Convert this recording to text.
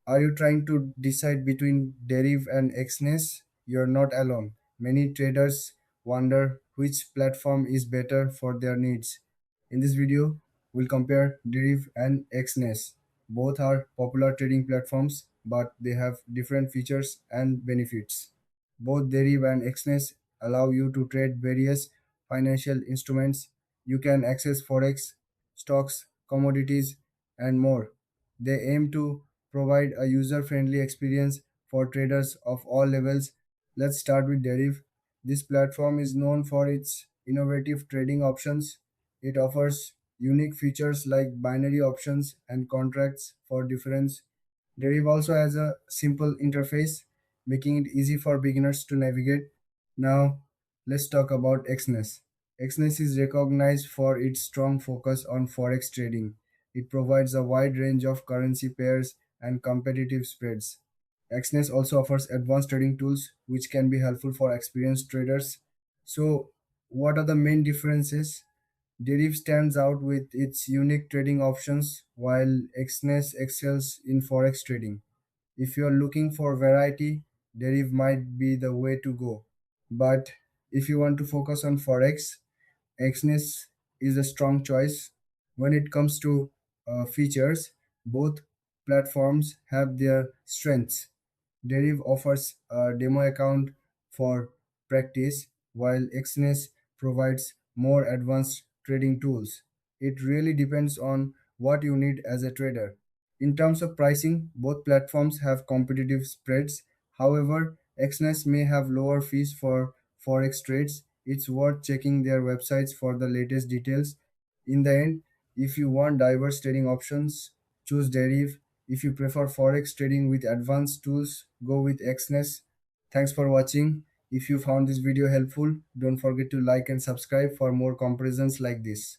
Are you trying to decide between Deriv and Exness? You're not alone. Many traders wonder which platform is better for their needs. In this video, we'll compare Deriv and Exness. Both are popular trading platforms, but they have different features and benefits. Both Deriv and Exness allow you to trade various financial instruments. You can access forex, stocks, commodities, and more. They aim to provide a user-friendly experience for traders of all levels. Let's start with Deriv. This platform is known for its innovative trading options. It offers unique features like binary options and contracts for difference. Deriv also has a simple interface, making it easy for beginners to navigate. Now, let's talk about Exness. Exness is recognized for its strong focus on forex trading. It provides a wide range of currency pairs and competitive spreads. Exness also offers advanced trading tools which can be helpful for experienced traders. So, what are the main differences? Deriv stands out with its unique trading options, while Exness excels in forex trading. If you're looking for variety, Deriv might be the way to go. But if you want to focus on forex, Exness is a strong choice. When it comes to features, both platforms have their strengths. Deriv offers a demo account for practice, while Exness provides more advanced trading tools. It really depends on what you need as a trader. In terms of pricing, both platforms have competitive spreads. However, Exness may have lower fees for forex trades. It's worth checking their websites for the latest details. In the end, if you want diverse trading options, choose Deriv. If you prefer forex trading with advanced tools, go with Exness. Thanks for watching. If you found this video helpful, don't forget to like and subscribe for more comparisons like this.